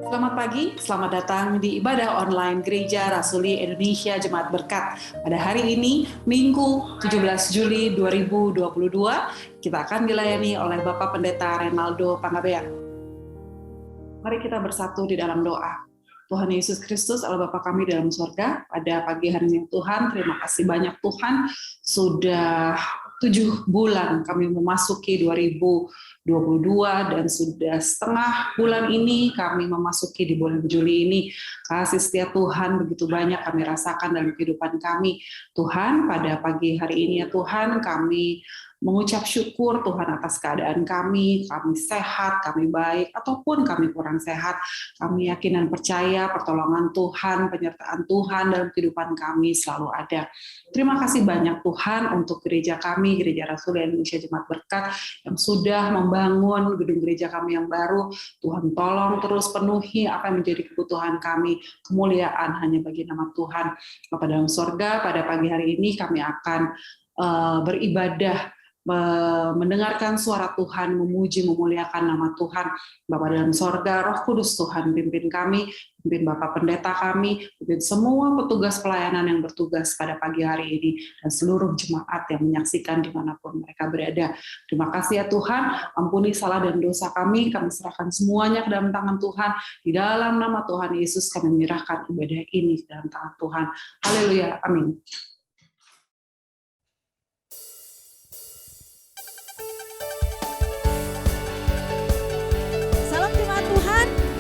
Selamat pagi, selamat datang di ibadah online Gereja Rasuli Indonesia Jemaat Berkat. Pada hari ini, Minggu 17 Juli 2022, kita akan dilayani oleh Bapak Pendeta Renaldo Panggabean. Mari kita bersatu di dalam doa. Tuhan Yesus Kristus, Allah Bapa kami dalam surga, pada pagi hari ini Tuhan, terima kasih banyak Tuhan, sudah 7 bulan kami memasuki 2022 dan sudah setengah bulan ini kami memasuki di bulan Juli ini. Kasih setia Tuhan begitu banyak kami rasakan dalam kehidupan kami. Tuhan, pada pagi hari ini ya Tuhan, kami mengucap syukur Tuhan atas keadaan kami sehat, kami baik, ataupun kami kurang sehat. Kami yakin dan percaya pertolongan Tuhan, penyertaan Tuhan dalam kehidupan kami selalu ada. Terima kasih banyak Tuhan untuk gereja kami, Gereja Rasuli Indonesia Jemaat Berkat, yang sudah membangun gedung gereja kami yang baru. Tuhan tolong terus penuhi apa yang menjadi kebutuhan kami. Kemuliaan hanya bagi nama Tuhan. Bapa dalam sorga, pada pagi hari ini kami akan beribadah, mendengarkan suara Tuhan, memuji, memuliakan nama Tuhan. Bapa dalam sorga, Roh Kudus Tuhan pimpin kami, pimpin Bapak Pendeta kami, pimpin semua petugas pelayanan yang bertugas pada pagi hari ini, dan seluruh jemaat yang menyaksikan dimanapun mereka berada. Terima kasih ya Tuhan, ampuni salah dan dosa kami serahkan semuanya ke dalam tangan Tuhan. Di dalam nama Tuhan Yesus kami menyerahkan ibadah ini ke dalam tangan Tuhan. Haleluya, amin.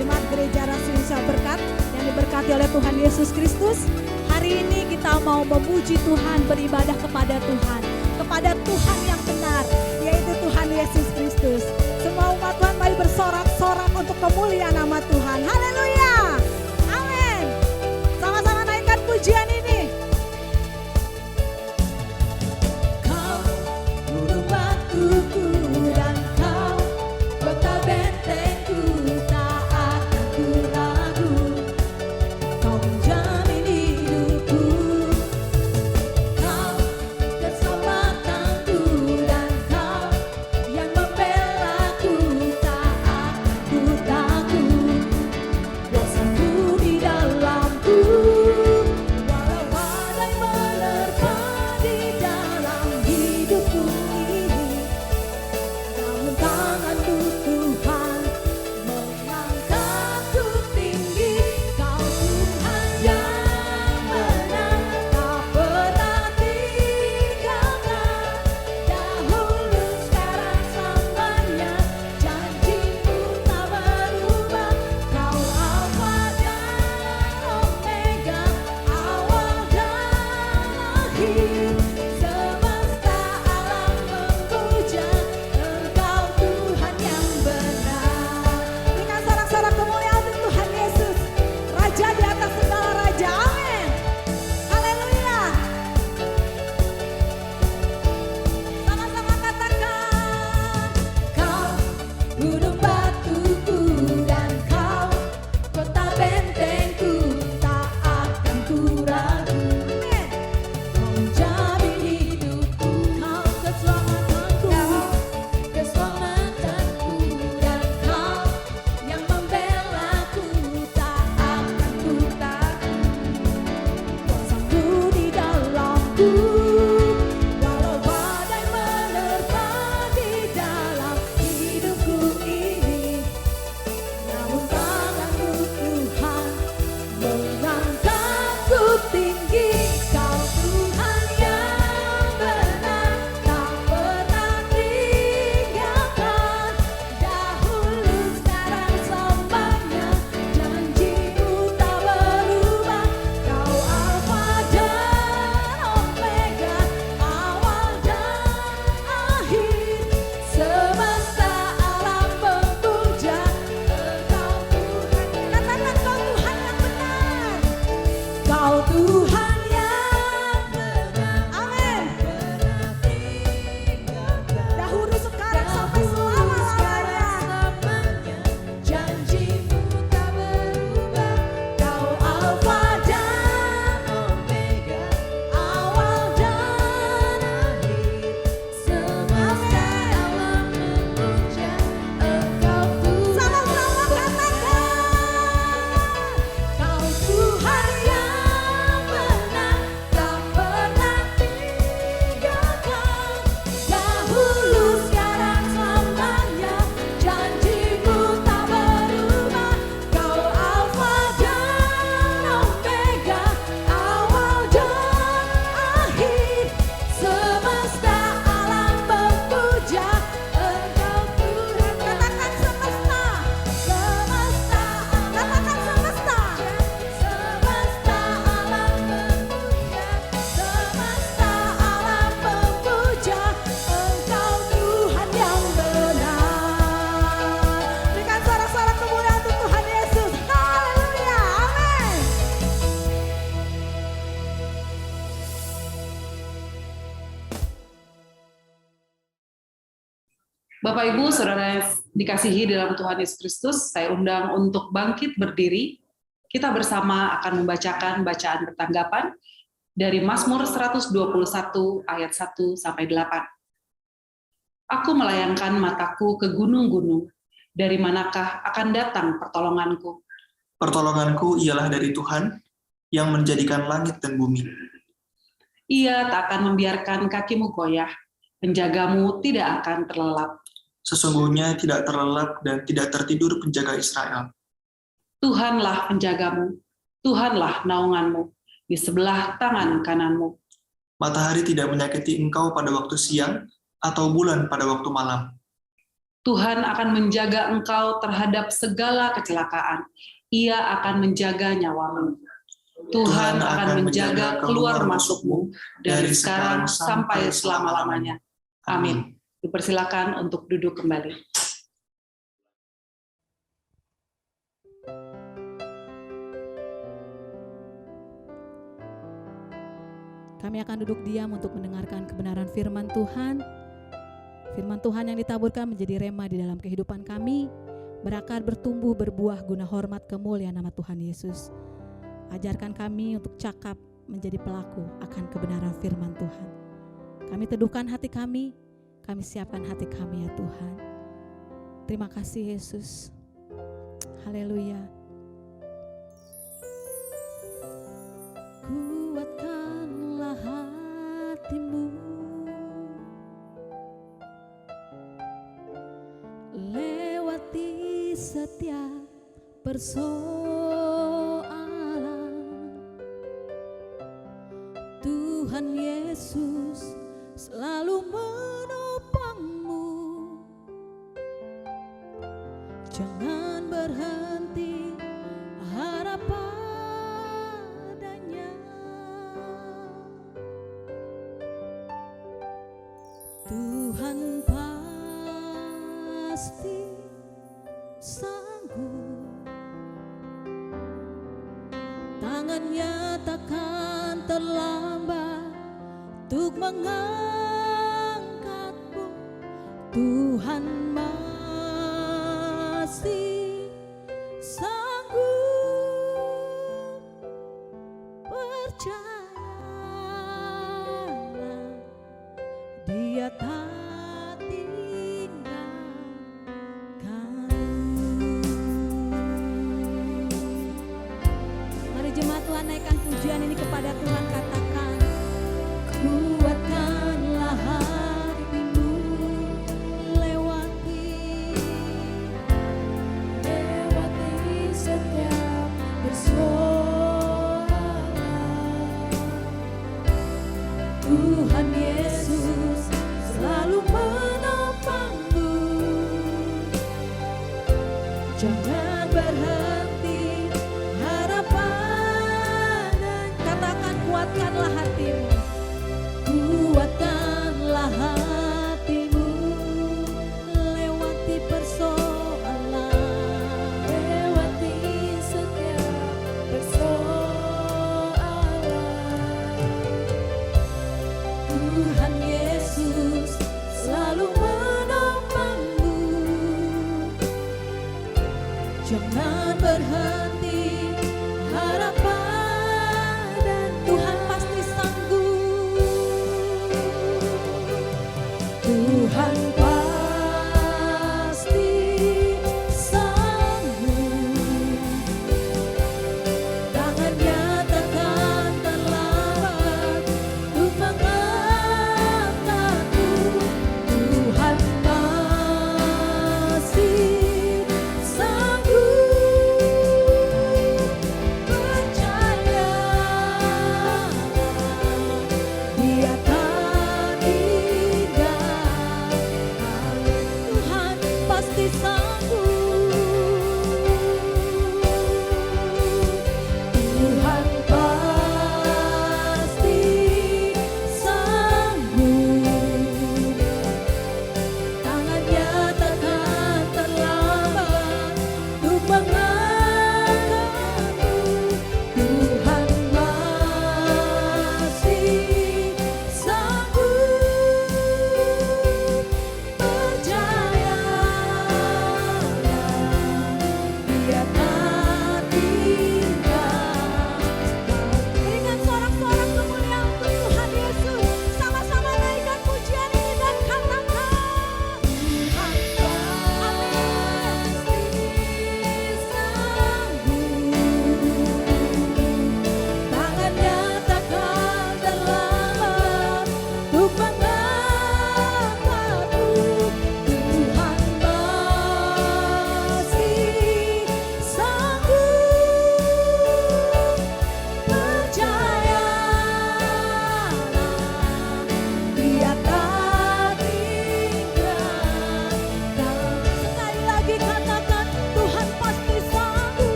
Jemaat Gereja Rasuli Indonesia Berkat yang diberkati oleh Tuhan Yesus Kristus. Hari ini kita mau memuji Tuhan, beribadah kepada Tuhan yang benar, yaitu Tuhan Yesus Kristus. Semua umat Tuhan mari bersorak-sorak untuk kemuliaan nama Tuhan. Haleluya, amin. Sama-sama naikkan pujian ini. Kau guru batuku dan kau kota bentengku. Ku Bapak Ibu, Saudara yang dikasihi dalam Tuhan Yesus Kristus, saya undang untuk bangkit berdiri. Kita bersama akan membacakan bacaan pertanggapan dari Mazmur 121 ayat 1 sampai 8. Aku melayangkan mataku ke gunung-gunung, dari manakah akan datang pertolonganku? Pertolonganku ialah dari Tuhan yang menjadikan langit dan bumi. Ia tak akan membiarkan kakimu goyah, penjagamu tidak akan terlelap. Sesungguhnya tidak terlelap dan tidak tertidur penjaga Israel. Tuhanlah penjagamu, Tuhanlah naunganmu, di sebelah tangan kananmu. Matahari tidak menyakiti engkau pada waktu siang, atau bulan pada waktu malam. Tuhan akan menjaga engkau terhadap segala kecelakaan. Ia akan menjaga nyawamu. Tuhan akan menjaga keluar masukmu dari sekarang sampai selama-lamanya. Amin. Dipersilakan untuk duduk kembali. Kami akan duduk diam untuk mendengarkan kebenaran firman Tuhan. Firman Tuhan yang ditaburkan menjadi rema di dalam kehidupan kami, berakar, bertumbuh, berbuah guna hormat kemuliaan nama Tuhan Yesus. Ajarkan kami untuk cakap menjadi pelaku akan kebenaran firman Tuhan. Kami teduhkan hati kami siapkan hati kami ya Tuhan. Terima kasih Yesus. Haleluya. Kuatkanlah hatimu, lewati setiap persoalan. Tuhan Yesus selalu menopangmu. Jangan berhenti harap padanya. Tuhan pasti sanggup. Tangannya takkan terlambat untuk mengangkatmu. Tuhan masih sanggup. Percayalah, Dia tak tinggalkan. Mari jemaat Tuhan naikkan pujian ini kepada Tuhan, katakan, kuatkanlah hatimu, lewati setiap persoalan. Tuhan Yesus selalu menopangmu. Jangan berhenti harap padanya. Katakan, kuatkanlah hatimu. Kuatkanlah hatimu, lewati persoalan. Lewati setiap persoalan. Tuhan Yesus selalu menopangmu. Jangan berhenti harap padanya. Tuhan pasti sanggup. Tuhan pasti sanggup. Tangannya takkan terlambat untuk mengangkatmu. Tuhan masih sanggup.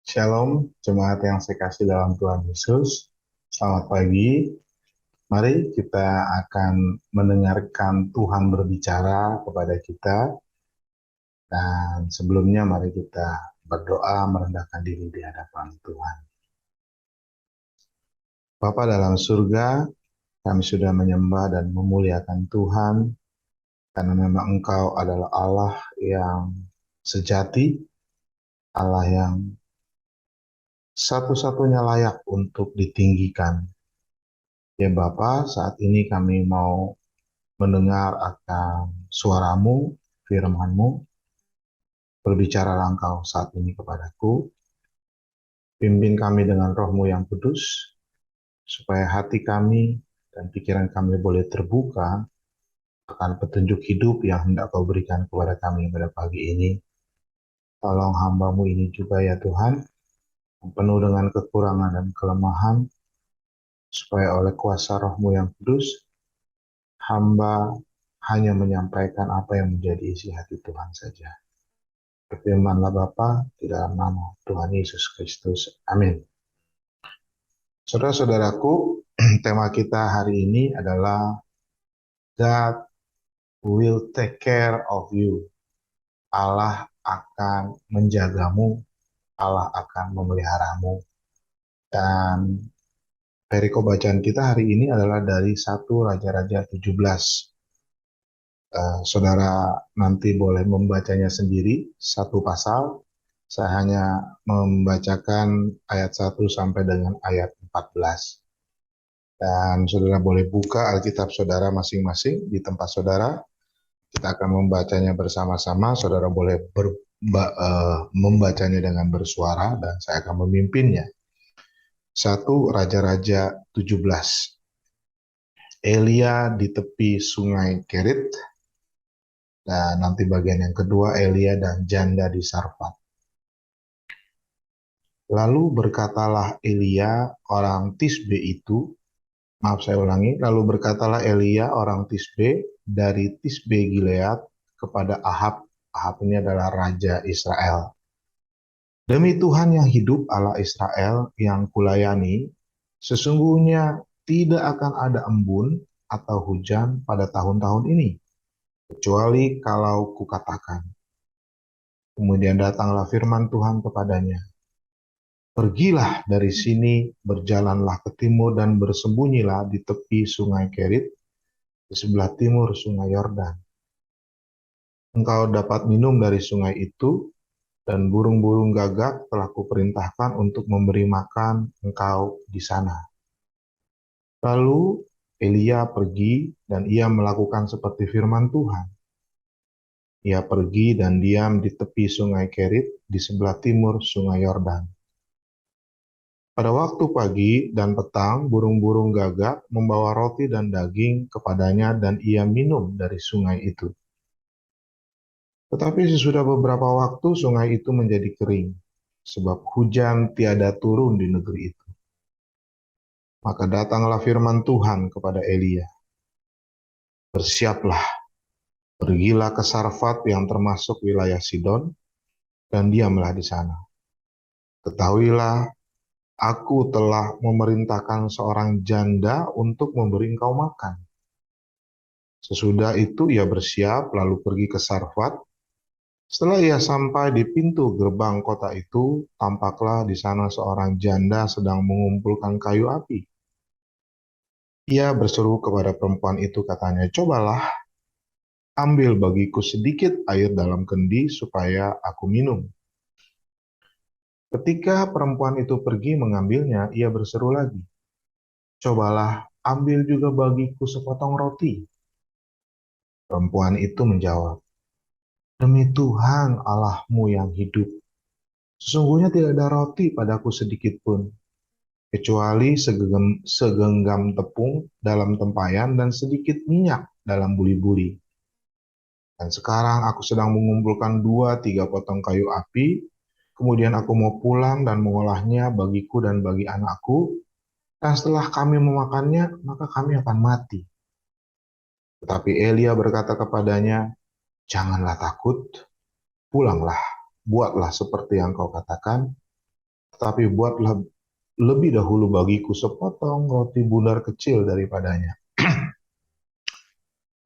Shalom, jemaat yang saya kasih dalam Tuhan Yesus. Selamat pagi. Mari kita akan mendengarkan Tuhan berbicara kepada kita. Dan sebelumnya mari kita berdoa merendahkan diri di hadapan Tuhan. Bapa dalam surga, kami sudah menyembah dan memuliakan Tuhan, karena memang Engkau adalah Allah yang sejati, Allah yang satu-satunya layak untuk ditinggikan. Ya Bapa, saat ini kami mau mendengar akan suaramu, firmanmu, berbicaralah Engkau saat ini kepadaku. Pimpin kami dengan rohmu yang kudus, supaya hati kami dan pikiran kami boleh terbuka akan petunjuk hidup yang hendak Kau berikan kepada kami pada pagi ini. Tolong hambamu ini juga ya Tuhan, yang penuh dengan kekurangan dan kelemahan, supaya oleh kuasa rohmu yang kudus, hamba hanya menyampaikan apa yang menjadi isi hati Tuhan saja. Berfirmanlah Bapa di dalam nama Tuhan Yesus Kristus. Amin. Saudara-saudaraku, tema kita hari ini adalah God will take care of you. Allah akan menjagamu, Allah akan memeliharamu. Dan perikop bacaan kita hari ini adalah dari 1 Raja-Raja 17. Saudara nanti boleh membacanya sendiri, satu pasal. Saya hanya membacakan ayat 1 sampai dengan ayat 14. Dan saudara boleh buka Alkitab saudara masing-masing di tempat saudara. Kita akan membacanya bersama-sama. Saudara boleh membacanya dengan bersuara dan saya akan memimpinnya. 1 Raja-Raja 17. Elia di tepi sungai Kerit. Dan nanti bagian yang kedua, Elia dan janda di Sarfat. Lalu berkatalah Elia orang Tisbe itu, lalu berkatalah Elia orang Tisbe dari Tisbe Gilead kepada Ahab. Ahab ini adalah Raja Israel. Demi Tuhan yang hidup Allah Israel yang kulayani, sesungguhnya tidak akan ada embun atau hujan pada tahun-tahun ini, kecuali kalau kukatakan. Kemudian datanglah firman Tuhan kepadanya. Pergilah dari sini, berjalanlah ke timur dan bersembunyilah di tepi sungai Kerit, di sebelah timur sungai Yordan. Engkau dapat minum dari sungai itu, dan burung-burung gagak telah kuperintahkan untuk memberi makan engkau di sana. Lalu Elia pergi dan ia melakukan seperti firman Tuhan. Ia pergi dan diam di tepi sungai Kerit di sebelah timur sungai Yordan. Pada waktu pagi dan petang, burung-burung gagak membawa roti dan daging kepadanya dan ia minum dari sungai itu. Tetapi sesudah beberapa waktu sungai itu menjadi kering, sebab hujan tiada turun di negeri itu. Maka datanglah firman Tuhan kepada Elia. Bersiaplah, pergilah ke Sarfat yang termasuk wilayah Sidon, dan diamlah di sana. Ketahuilah, aku telah memerintahkan seorang janda untuk memberi engkau makan. Sesudah itu ia bersiap lalu pergi ke Sarfat. Setelah ia sampai di pintu gerbang kota itu, tampaklah di sana seorang janda sedang mengumpulkan kayu api. Ia berseru kepada perempuan itu, katanya, cobalah, ambil bagiku sedikit air dalam kendi supaya aku minum. Ketika perempuan itu pergi mengambilnya, ia berseru lagi, cobalah, ambil juga bagiku sepotong roti. Perempuan itu menjawab, demi Tuhan Allahmu yang hidup, sesungguhnya tidak ada roti padaku sedikit pun, kecuali segenggam tepung dalam tempayan dan sedikit minyak dalam buli-buli. Dan sekarang aku sedang mengumpulkan 2-3 potong kayu api, kemudian aku mau pulang dan mengolahnya bagiku dan bagi anakku, dan setelah kami memakannya, maka kami akan mati. Tetapi Elia berkata kepadanya, janganlah takut, pulanglah, buatlah seperti yang kau katakan, tetapi buatlah lebih dahulu bagiku sepotong roti bundar kecil daripadanya,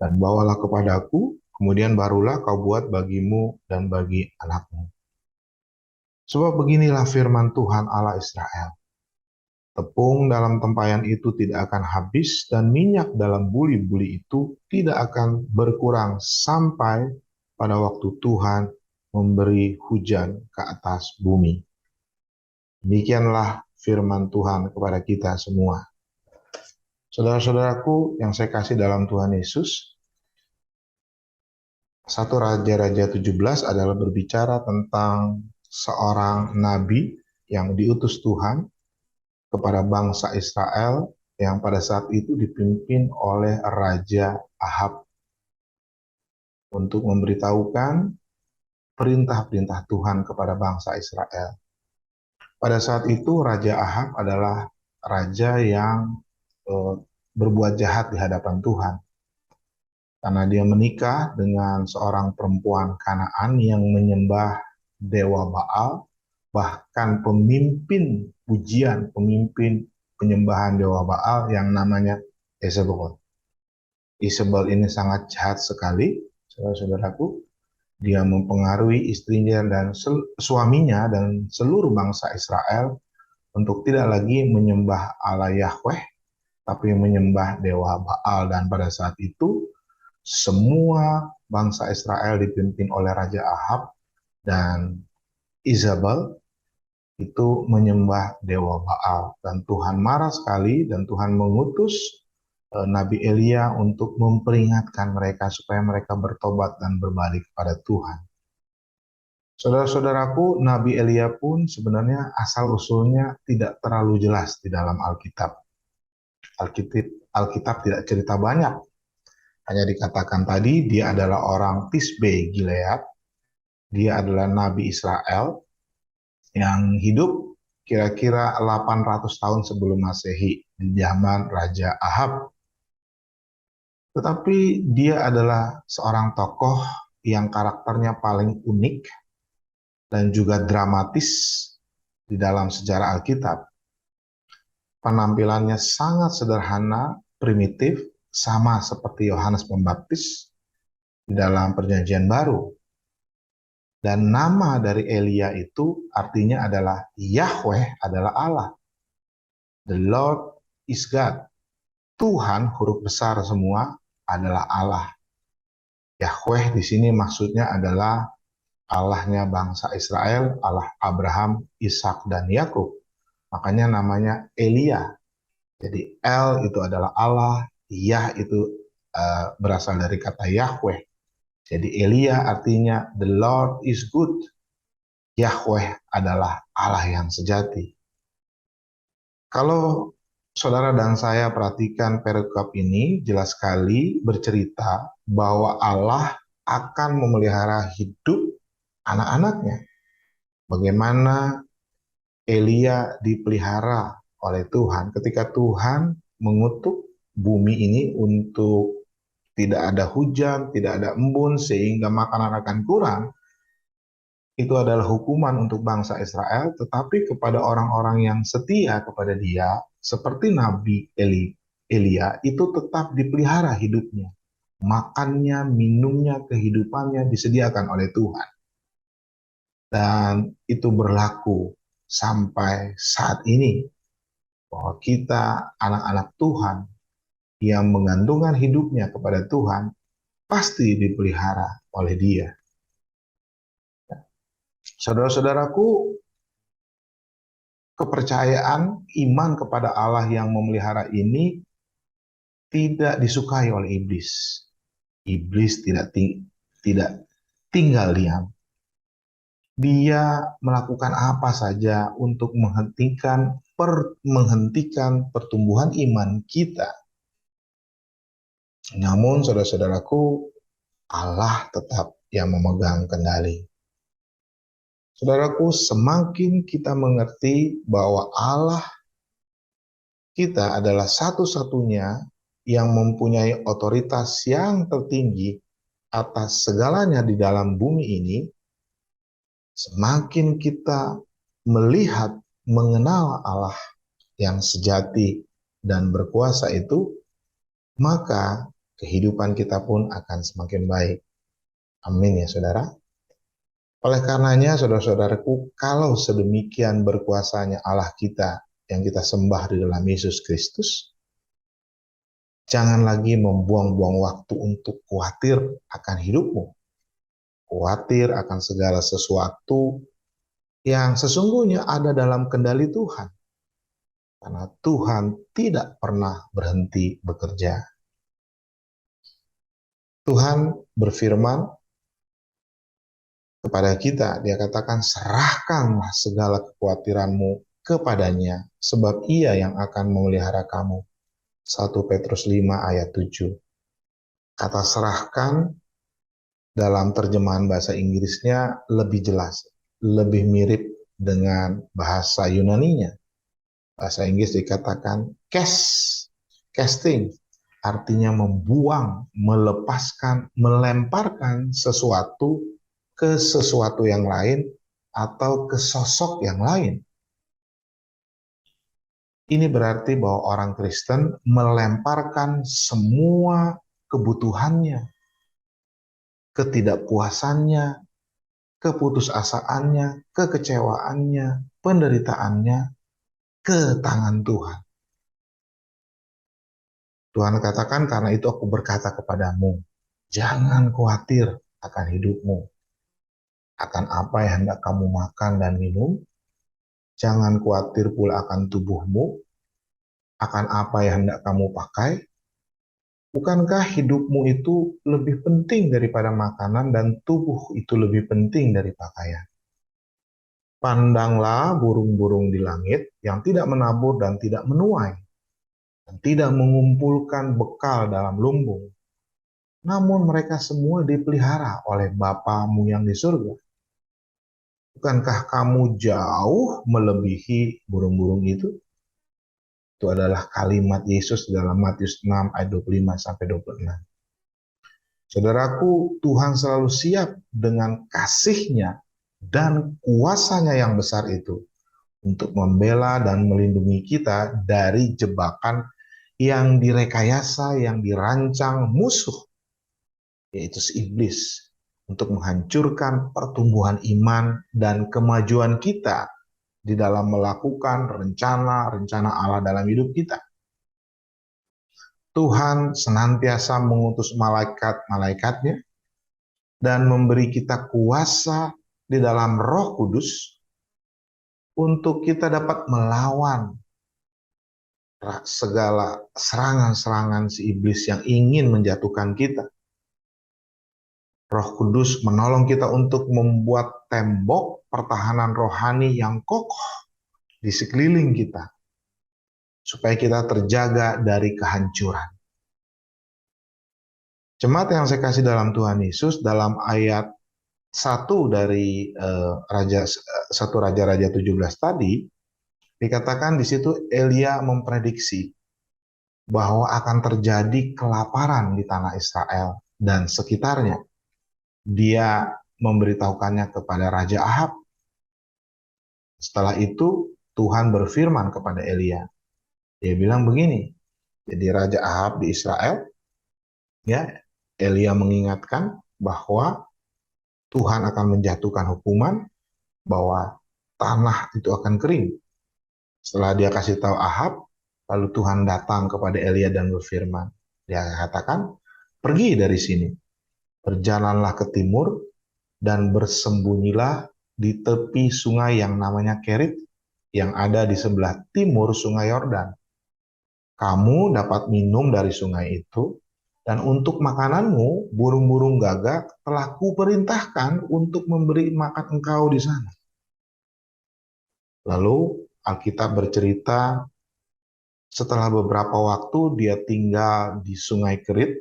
dan bawalah kepadaku, kemudian barulah kau buat bagimu dan bagi anakmu. Sebab beginilah firman Tuhan Allah Israel, tepung dalam tempayan itu tidak akan habis, dan minyak dalam buli-buli itu tidak akan berkurang sampai pada waktu Tuhan memberi hujan ke atas bumi. Demikianlah firman Tuhan kepada kita semua. Saudara-saudaraku yang saya kasih dalam Tuhan Yesus, 1 Raja-Raja 17 adalah berbicara tentang seorang nabi yang diutus Tuhan kepada bangsa Israel yang pada saat itu dipimpin oleh Raja Ahab untuk memberitahukan perintah-perintah Tuhan kepada bangsa Israel. Pada saat itu Raja Ahab adalah raja yang berbuat jahat di hadapan Tuhan, karena dia menikah dengan seorang perempuan Kanaan yang menyembah dewa Baal, bahkan pemimpin pujian, pemimpin penyembahan dewa Baal yang namanya Isabel. Isabel ini sangat jahat sekali, saudara-saudaraku. Dia mempengaruhi istrinya dan suaminya dan seluruh bangsa Israel untuk tidak lagi menyembah Allah Yahweh, tapi menyembah dewa Baal. Dan pada saat itu, semua bangsa Israel dipimpin oleh Raja Ahab dan Isabel itu menyembah dewa Baal. Dan Tuhan marah sekali, dan Tuhan mengutus Nabi Elia untuk memperingatkan mereka supaya mereka bertobat dan berbalik kepada Tuhan. Saudara-saudaraku, Nabi Elia pun sebenarnya asal-usulnya tidak terlalu jelas di dalam Alkitab. Alkitab tidak cerita banyak. Hanya dikatakan tadi dia adalah orang Tisbe Gilead. Dia adalah Nabi Israel yang hidup kira-kira 800 tahun sebelum Masehi di zaman Raja Ahab. Tetapi dia adalah seorang tokoh yang karakternya paling unik dan juga dramatis di dalam sejarah Alkitab. Penampilannya sangat sederhana, primitif, sama seperti Yohanes Pembaptis di dalam Perjanjian Baru. Dan nama dari Elia itu artinya adalah Yahweh adalah Allah. The Lord is God. Tuhan, huruf besar semua, adalah Allah. Yahweh di sini maksudnya adalah Allahnya bangsa Israel, Allah Abraham, Ishak, dan Yakub. Makanya namanya Elia. Jadi El itu adalah Allah, Yah itu berasal dari kata Yahweh. Jadi Elia artinya the Lord is good. Yahweh adalah Allah yang sejati. Kalau saudara dan saya perhatikan perikop ini, jelas sekali bercerita bahwa Allah akan memelihara hidup anak-anaknya. Bagaimana Elia dipelihara oleh Tuhan ketika Tuhan mengutuk bumi ini untuk tidak ada hujan, tidak ada embun, sehingga makanan akan kurang. Itu adalah hukuman untuk bangsa Israel, tetapi kepada orang-orang yang setia kepada dia, seperti Nabi Elia, itu tetap dipelihara hidupnya. Makannya, minumnya, kehidupannya disediakan oleh Tuhan. Dan itu berlaku sampai saat ini, bahwa kita anak-anak Tuhan yang menggantungkan hidupnya kepada Tuhan, pasti dipelihara oleh Dia. Saudara-saudaraku, kepercayaan iman kepada Allah yang memelihara ini tidak disukai oleh iblis. Iblis tidak tinggal diam. Dia melakukan apa saja untuk menghentikan pertumbuhan iman kita. Namun saudara-saudaraku, Allah tetap yang memegang kendali. Saudaraku, semakin kita mengerti bahwa Allah kita adalah satu-satunya yang mempunyai otoritas yang tertinggi atas segalanya di dalam bumi ini, semakin kita melihat mengenal Allah yang sejati dan berkuasa itu, maka kehidupan kita pun akan semakin baik. Amin ya saudara. Oleh karenanya saudara-saudaraku, kalau sedemikian berkuasanya Allah kita yang kita sembah di dalam Yesus Kristus, jangan lagi membuang-buang waktu untuk khawatir akan hidupmu. Khawatir akan segala sesuatu yang sesungguhnya ada dalam kendali Tuhan. Karena Tuhan tidak pernah berhenti bekerja. Tuhan berfirman kepada kita, dia katakan, serahkanlah segala kekhawatiranmu kepadanya, sebab ia yang akan memelihara kamu. 1 Petrus 5 ayat 7. Kata serahkan dalam terjemahan bahasa Inggrisnya lebih jelas, lebih mirip dengan bahasa Yunaninya. Bahasa Inggris dikatakan casting, artinya membuang, melepaskan, melemparkan sesuatu ke sesuatu yang lain atau ke sosok yang lain. Ini berarti bahwa orang Kristen melemparkan semua kebutuhannya, ketidakpuasannya, keputusasaannya, kekecewaannya, penderitaannya ke tangan Tuhan. Tuhan katakan, karena itu aku berkata kepadamu, jangan khawatir akan hidupmu, akan apa yang hendak kamu makan dan minum. Jangan khawatir pula akan tubuhmu, akan apa yang hendak kamu pakai. Bukankah hidupmu itu lebih penting daripada makanan dan tubuh itu lebih penting dari pakaian? Pandanglah burung-burung di langit yang tidak menabur dan tidak menuai, dan tidak mengumpulkan bekal dalam lumbung. Namun mereka semua dipelihara oleh Bapamu yang di surga. Bukankah kamu jauh melebihi burung-burung itu? Itu adalah kalimat Yesus dalam Matius 6 ayat 25-26. Saudaraku, Tuhan selalu siap dengan kasih-Nya dan kuasa-Nya yang besar itu untuk membela dan melindungi kita dari jebakan yang direkayasa, yang dirancang musuh, yaitu si iblis, untuk menghancurkan pertumbuhan iman dan kemajuan kita di dalam melakukan rencana-rencana Allah dalam hidup kita. Tuhan senantiasa mengutus malaikat-malaikatnya dan memberi kita kuasa di dalam Roh Kudus untuk kita dapat melawan segala serangan-serangan si iblis yang ingin menjatuhkan kita. Roh Kudus menolong kita untuk membuat tembok pertahanan rohani yang kokoh di sekeliling kita, supaya kita terjaga dari kehancuran. Jemaat yang saya kasih dalam Tuhan Yesus, dalam ayat 1 dari 1 Raja-Raja 17 tadi, dikatakan di situ Elia memprediksi bahwa akan terjadi kelaparan di tanah Israel dan sekitarnya. Dia memberitahukannya kepada Raja Ahab. Setelah itu Tuhan berfirman kepada Elia. Dia bilang begini, jadi Raja Ahab di Israel, ya, Elia mengingatkan bahwa Tuhan akan menjatuhkan hukuman, bahwa tanah itu akan kering. Setelah dia kasih tahu Ahab, lalu Tuhan datang kepada Elia dan berfirman. Dia katakan, pergi dari sini, berjalanlah ke timur, dan bersembunyilah di tepi sungai yang namanya Kerit, yang ada di sebelah timur sungai Yordan. Kamu dapat minum dari sungai itu, dan untuk makananmu, burung-burung gagak telah kuperintahkan untuk memberi makan engkau di sana. Lalu Alkitab bercerita, setelah beberapa waktu dia tinggal di sungai Kerit,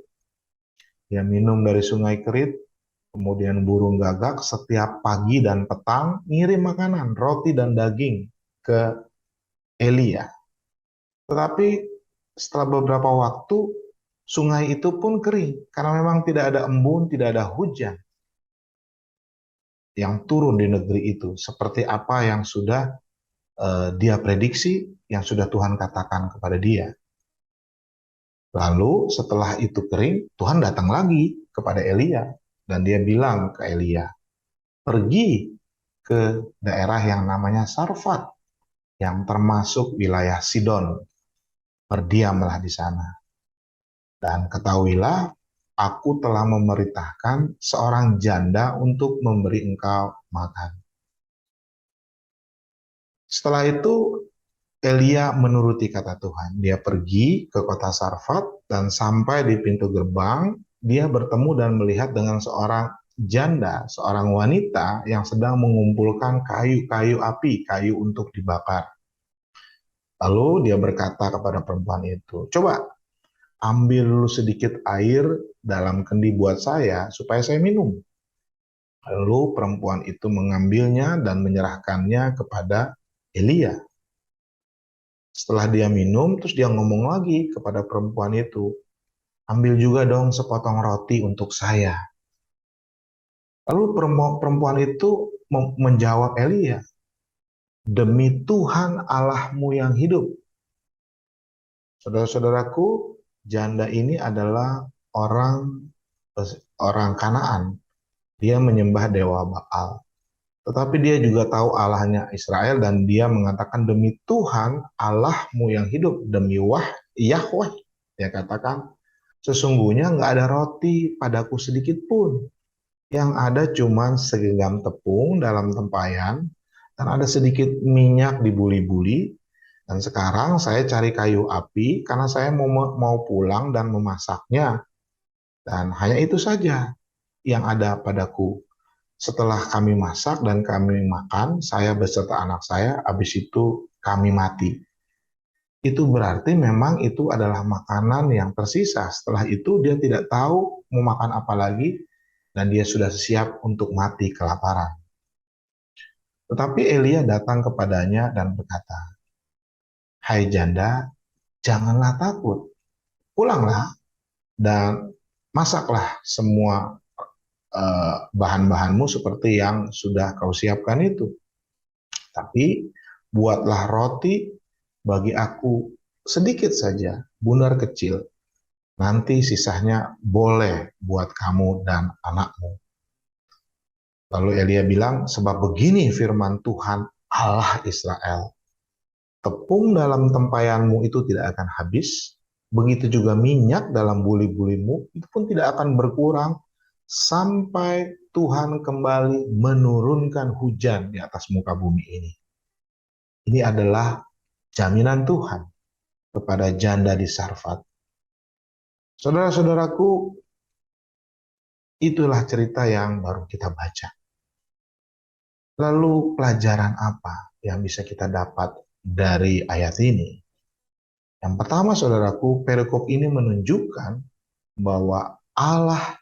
dia minum dari sungai Kerit, kemudian burung gagak setiap pagi dan petang ngirim makanan, roti dan daging ke Elia. Tetapi setelah beberapa waktu, sungai itu pun kering, karena memang tidak ada embun, tidak ada hujan yang turun di negeri itu, seperti apa yang sudah dia prediksi yang sudah Tuhan katakan kepada dia. Lalu setelah itu kering, Tuhan datang lagi kepada Elia dan dia bilang ke Elia, pergi ke daerah yang namanya Sarfat, yang termasuk wilayah Sidon. Berdiamlah di sana. Dan ketahuilah, aku telah memerintahkan seorang janda untuk memberi engkau makan. Setelah itu, Elia menuruti kata Tuhan. Dia pergi ke kota Sarfat dan sampai di pintu gerbang, dia bertemu dan melihat dengan seorang janda, seorang wanita yang sedang mengumpulkan kayu-kayu api, kayu untuk dibakar. Lalu dia berkata kepada perempuan itu, coba ambil dulu sedikit air dalam kendi buat saya supaya saya minum. Lalu perempuan itu mengambilnya dan menyerahkannya kepada Elia. Setelah dia minum, terus dia ngomong lagi kepada perempuan itu, ambil juga dong sepotong roti untuk saya. Lalu perempuan itu menjawab Elia, demi Tuhan Allahmu yang hidup. Saudara-saudaraku, janda ini adalah orang Kanaan. Dia menyembah dewa Baal. Tetapi dia juga tahu Allahnya Israel dan dia mengatakan demi Tuhan Allahmu yang hidup, demi Yahweh. Dia katakan, sesungguhnya nggak ada roti padaku sedikit pun. Yang ada cuma segenggam tepung dalam tempayan dan ada sedikit minyak di buli-buli. Dan sekarang saya cari kayu api karena saya mau pulang dan memasaknya. Dan hanya itu saja yang ada padaku. Setelah kami masak dan kami makan, saya beserta anak saya, habis itu kami mati. Itu berarti memang itu adalah makanan yang tersisa. Setelah itu dia tidak tahu mau makan apa lagi, dan dia sudah siap untuk mati kelaparan. Tetapi Elia datang kepadanya dan berkata, hai janda, janganlah takut, pulanglah dan masaklah semua bahan-bahanmu seperti yang sudah kau siapkan itu. Tapi buatlah roti bagi aku sedikit saja, bundar kecil. Nanti sisanya boleh buat kamu dan anakmu. Lalu Elia bilang, sebab begini firman Tuhan Allah Israel, tepung dalam tempayanmu itu tidak akan habis, begitu juga minyak dalam buli-bulimu itu pun tidak akan berkurang, sampai Tuhan kembali menurunkan hujan di atas muka bumi ini. Ini adalah jaminan Tuhan kepada janda di Sarfat. Saudara-saudaraku, itulah cerita yang baru kita baca. Lalu pelajaran apa yang bisa kita dapat dari ayat ini? Yang pertama, saudaraku, perikop ini menunjukkan bahwa Allah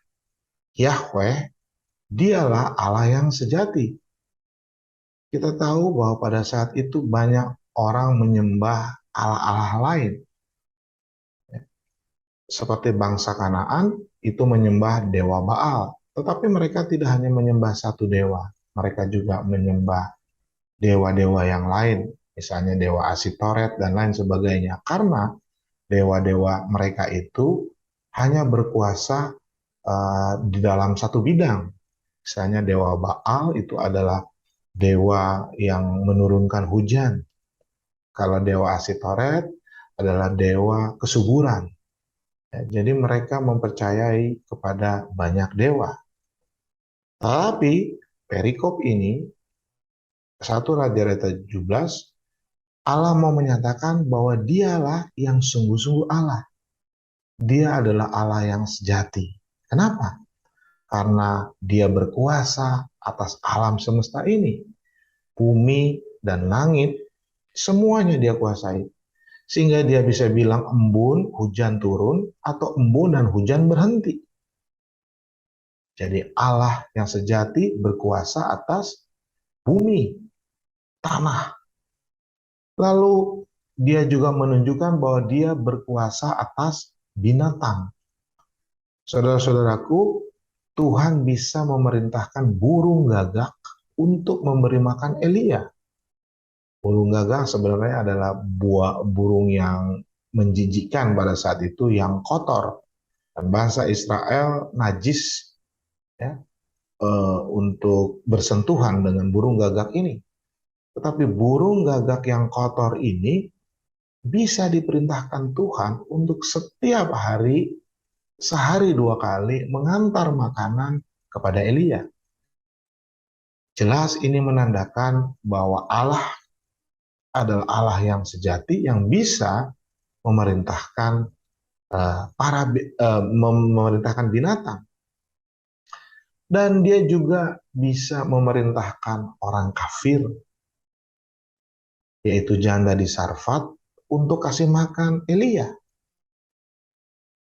Yahweh, dialah Allah yang sejati. Kita tahu bahwa pada saat itu banyak orang menyembah Allah-Allah lain. Seperti bangsa Kanaan itu menyembah dewa Baal. Tetapi mereka tidak hanya menyembah satu dewa. Mereka juga menyembah dewa-dewa yang lain. Misalnya dewa Asitoret dan lain sebagainya. Karena dewa-dewa mereka itu hanya berkuasa di dalam satu bidang. Misalnya dewa Baal itu adalah dewa yang menurunkan hujan. Kalau dewa Asitoret adalah dewa kesuburan. Ya, jadi mereka mempercayai kepada banyak dewa. Tapi perikop ini, 1 Raja-Raja 17, Allah mau menyatakan bahwa dialah yang sungguh-sungguh Allah. Dia adalah Allah yang sejati. Kenapa? Karena dia berkuasa atas alam semesta ini. Bumi dan langit, semuanya dia kuasai. Sehingga dia bisa bilang embun, hujan turun, atau embun dan hujan berhenti. Jadi Allah yang sejati berkuasa atas bumi, tanah. Lalu dia juga menunjukkan bahwa dia berkuasa atas binatang. Saudara-saudaraku, Tuhan bisa memerintahkan burung gagak untuk memberi makan Elia. Burung gagak sebenarnya adalah burung yang menjijikkan pada saat itu, yang kotor. Dan bangsa Israel najis, ya, untuk bersentuhan dengan burung gagak ini. Tetapi burung gagak yang kotor ini bisa diperintahkan Tuhan untuk setiap hari, sehari 2 kali, mengantar makanan kepada Elia. Jelas ini menandakan bahwa Allah adalah Allah yang sejati, yang bisa memerintahkan memerintahkan binatang, dan dia juga bisa memerintahkan orang kafir, yaitu janda di Sarfat, untuk kasih makan Elia.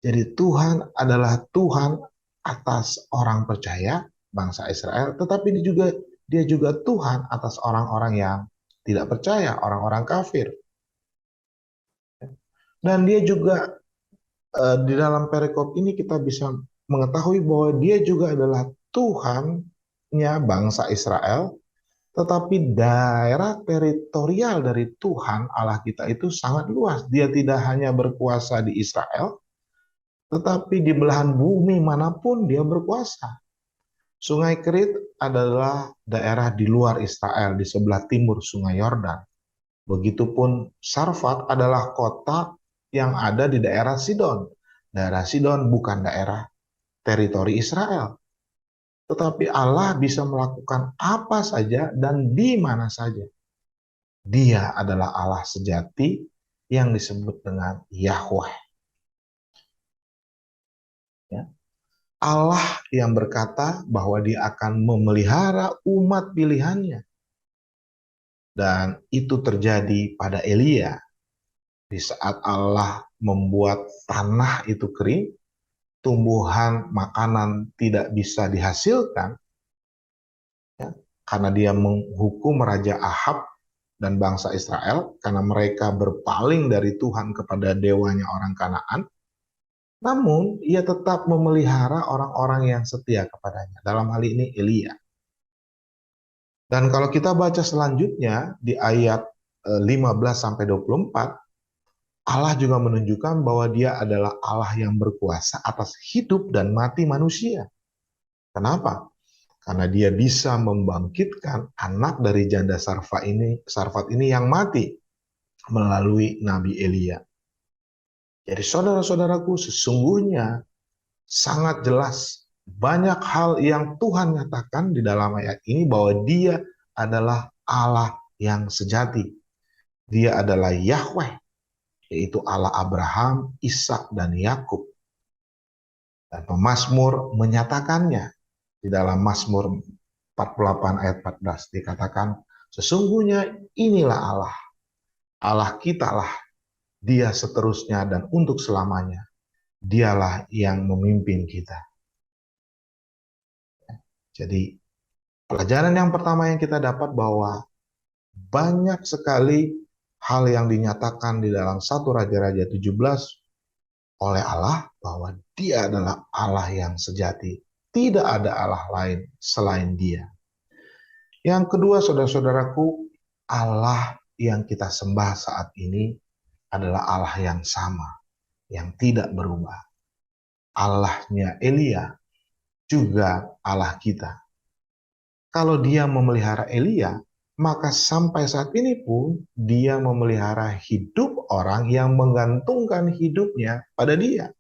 Jadi Tuhan adalah Tuhan atas orang percaya, bangsa Israel, tetapi dia juga Tuhan atas orang-orang yang tidak percaya, orang-orang kafir. Dan dia juga di dalam perikop ini kita bisa mengetahui bahwa dia juga adalah Tuhannya bangsa Israel, tetapi daerah teritorial dari Tuhan Allah kita itu sangat luas. Dia tidak hanya berkuasa di Israel, tetapi di belahan bumi manapun dia berkuasa. Sungai Kerit adalah daerah di luar Israel, di sebelah timur Sungai Yordan. Begitupun Sarfat adalah kota yang ada di daerah Sidon. Daerah Sidon bukan daerah teritori Israel. Tetapi Allah bisa melakukan apa saja dan di mana saja. Dia adalah Allah sejati yang disebut dengan Yahweh. Ya. Allah yang berkata bahwa dia akan memelihara umat pilihannya. Dan itu terjadi pada Elia. Di saat Allah membuat tanah itu kering, tumbuhan makanan tidak bisa dihasilkan, ya, karena dia menghukum Raja Ahab dan bangsa Israel, karena mereka berpaling dari Tuhan kepada dewanya orang Kanaan. Namun ia tetap memelihara orang-orang yang setia kepadanya. Dalam hal ini Elia. Dan kalau kita baca selanjutnya di ayat 15-24, Allah juga menunjukkan bahwa dia adalah Allah yang berkuasa atas hidup dan mati manusia. Kenapa? Karena dia bisa membangkitkan anak dari janda Sarfat ini yang mati melalui Nabi Elia. Jadi saudara-saudaraku, sesungguhnya sangat jelas banyak hal yang Tuhan nyatakan di dalam ayat ini bahwa dia adalah Allah yang sejati. Dia adalah Yahweh, yaitu Allah Abraham, Ishak, dan Yakub. Dan pemazmur menyatakannya di dalam Mazmur 48 ayat 14 dikatakan, sesungguhnya inilah Allah, Allah kita lah, dia seterusnya dan untuk selamanya. Dialah yang memimpin kita. Jadi pelajaran yang pertama yang kita dapat bahwa banyak sekali hal yang dinyatakan di dalam 1 Raja-Raja 17 oleh Allah bahwa dia adalah Allah yang sejati. Tidak ada Allah lain selain dia. Yang kedua, saudara-saudaraku, Allah yang kita sembah saat ini adalah Allah yang sama, yang tidak berubah. Allahnya Elia juga Allah kita. Kalau dia memelihara Elia, maka sampai saat ini pun dia memelihara hidup orang yang menggantungkan hidupnya pada dia.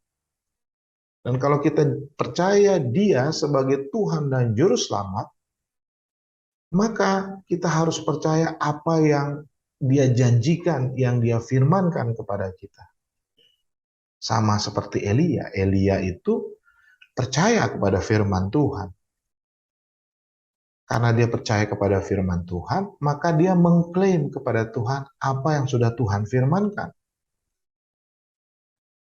Dan kalau kita percaya dia sebagai Tuhan dan Juru Selamat, maka kita harus percaya apa yang dia janjikan, yang dia firmankan kepada kita. Sama seperti Elia. Elia itu percaya kepada firman Tuhan. Karena dia percaya kepada firman Tuhan, maka dia mengklaim kepada Tuhan apa yang sudah Tuhan firmankan.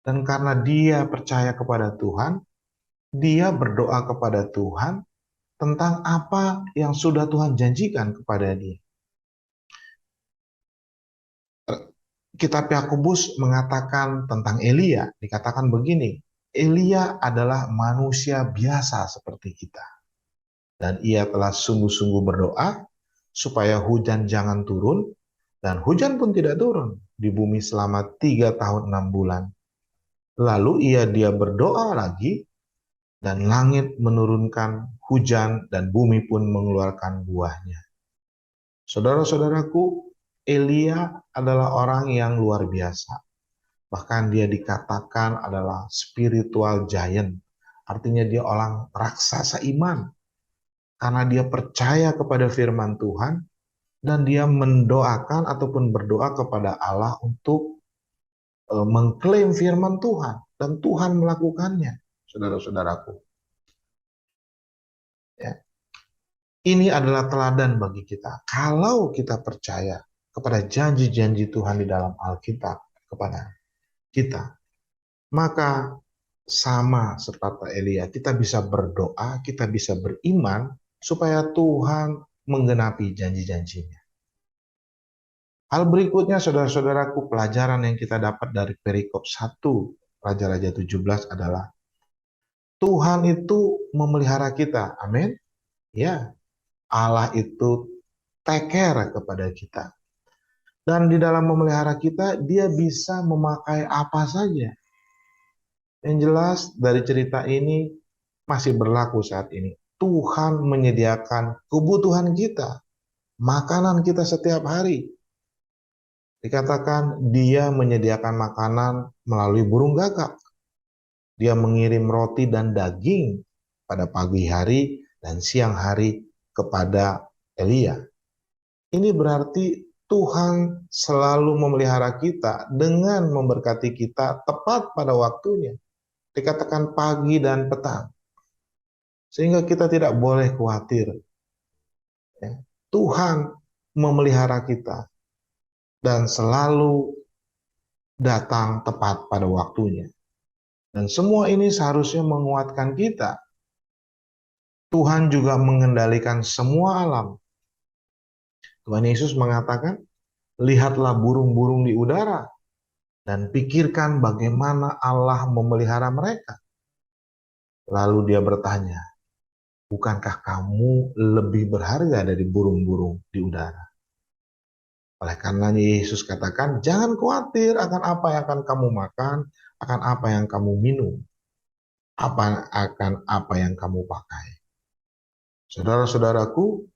Dan karena dia percaya kepada Tuhan, dia berdoa kepada Tuhan tentang apa yang sudah Tuhan janjikan kepada dia. Kitab Yakobus mengatakan tentang Elia, dikatakan begini, Elia adalah manusia biasa seperti kita. Dan ia telah sungguh-sungguh berdoa supaya hujan jangan turun, dan hujan pun tidak turun di bumi selama 3 tahun 6 bulan. Lalu dia berdoa lagi, dan langit menurunkan hujan dan bumi pun mengeluarkan buahnya. Saudara-saudaraku, Elia adalah orang yang luar biasa. Bahkan dia dikatakan adalah spiritual giant. Artinya dia orang raksasa iman. Karena dia percaya kepada firman Tuhan, dan dia mendoakan ataupun berdoa kepada Allah untuk mengklaim firman Tuhan. Dan Tuhan melakukannya, saudara-saudaraku. Ya. Ini adalah teladan bagi kita. Kalau kita percaya kepada janji-janji Tuhan di dalam Alkitab kepada kita, maka sama seperti Elia, kita bisa berdoa, kita bisa beriman supaya Tuhan menggenapi janji-janjinya. Hal berikutnya, saudara-saudaraku, pelajaran yang kita dapat dari perikop 1 Raja-Raja 17 adalah Tuhan itu memelihara kita. Amin. Ya, Allah itu take care kepada kita. Dan di dalam memelihara kita, dia bisa memakai apa saja. Yang jelas dari cerita ini masih berlaku saat ini. Tuhan menyediakan kebutuhan kita, makanan kita setiap hari. Dikatakan dia menyediakan makanan melalui burung gagak. Dia mengirim roti dan daging pada pagi hari dan siang hari kepada Elia. Ini berarti Tuhan selalu memelihara kita dengan memberkati kita tepat pada waktunya. Dikatakan pagi dan petang. Sehingga kita tidak boleh khawatir. Ya. Tuhan memelihara kita dan selalu datang tepat pada waktunya. Dan semua ini seharusnya menguatkan kita. Tuhan juga mengendalikan semua alam. Tuhan Yesus mengatakan, lihatlah burung-burung di udara dan pikirkan bagaimana Allah memelihara mereka. Lalu dia bertanya, bukankah kamu lebih berharga dari burung-burung di udara? Oleh karenanya Yesus katakan, jangan khawatir akan apa yang akan kamu makan, akan apa yang kamu minum, akan apa yang kamu pakai. Saudara-saudaraku,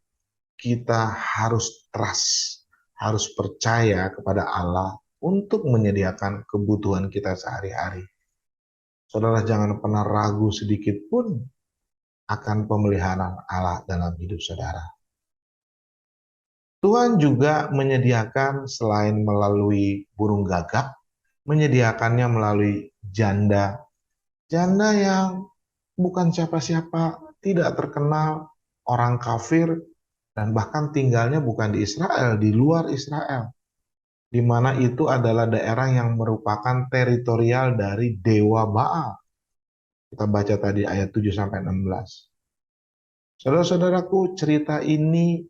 kita harus trust, harus percaya kepada Allah untuk menyediakan kebutuhan kita sehari-hari. Saudara jangan pernah ragu sedikit pun akan pemeliharaan Allah dalam hidup saudara. Tuhan juga menyediakan selain melalui burung gagak, menyediakannya melalui janda. Janda yang bukan siapa-siapa, tidak terkenal, orang kafir, dan bahkan tinggalnya bukan di Israel, di luar Israel. Di mana itu adalah daerah yang merupakan teritorial dari Dewa Baal. Kita baca tadi ayat 7-16. Saudara-saudaraku, cerita ini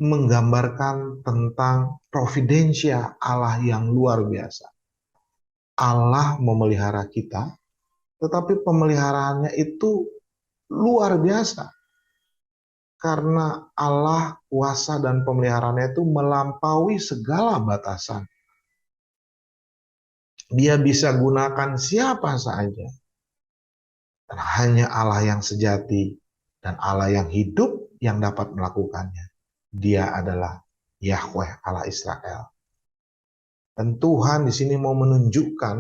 menggambarkan tentang providensia Allah yang luar biasa. Allah memelihara kita, tetapi pemeliharaannya itu luar biasa. Karena Allah kuasa dan pemeliharaannya itu melampaui segala batasan. Dia bisa gunakan siapa saja. Dan hanya Allah yang sejati dan Allah yang hidup yang dapat melakukannya. Dia adalah Yahweh Allah Israel. Dan Tuhan di sini mau menunjukkan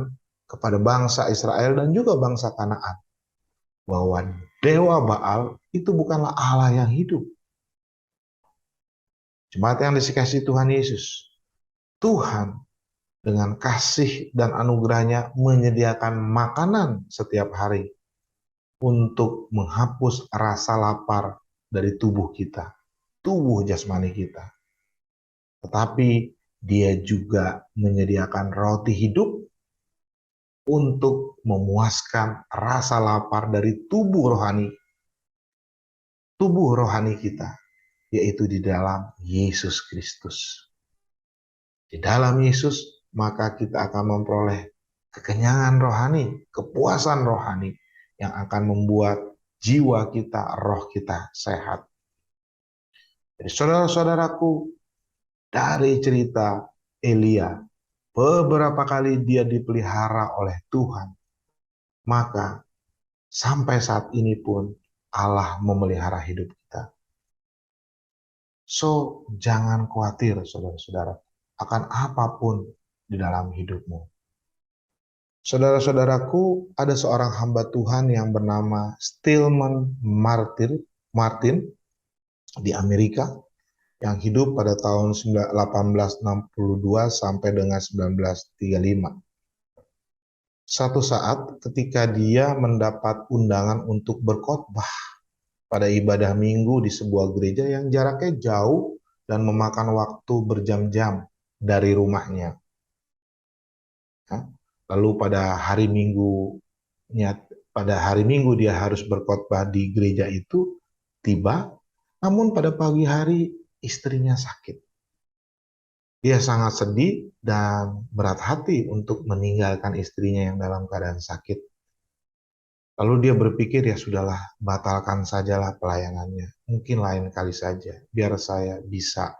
kepada bangsa Israel dan juga bangsa Kanaan bahwa Dewa Baal itu bukanlah Allah yang hidup. Jemaat yang dikasihi Tuhan Yesus, Tuhan dengan kasih dan anugerahnya menyediakan makanan setiap hari untuk menghapus rasa lapar dari tubuh kita, tubuh jasmani kita. Tetapi dia juga menyediakan roti hidup untuk memuaskan rasa lapar dari tubuh rohani kita, yaitu di dalam Yesus Kristus. Di dalam Yesus, maka kita akan memperoleh kekenyangan rohani, kepuasan rohani yang akan membuat jiwa kita, roh kita sehat. Jadi saudara-saudaraku, dari cerita Elia, beberapa kali dia dipelihara oleh Tuhan. Maka sampai saat ini pun Allah memelihara hidup kita. So, jangan khawatir saudara-saudara akan apapun di dalam hidupmu. Saudara-saudaraku, ada seorang hamba Tuhan yang bernama Stillman Martin di Amerika yang hidup pada tahun 1862 sampai dengan 1935. Satu saat ketika dia mendapat undangan untuk berkhotbah pada ibadah minggu di sebuah gereja yang jaraknya jauh dan memakan waktu berjam-jam dari rumahnya. Lalu pada hari Minggu dia harus berkhotbah di gereja itu tiba, namun pada pagi hari istrinya sakit. Dia sangat sedih dan berat hati untuk meninggalkan istrinya yang dalam keadaan sakit. Lalu dia berpikir, ya sudahlah, batalkan sajalah pelayanannya. Mungkin lain kali saja, biar saya bisa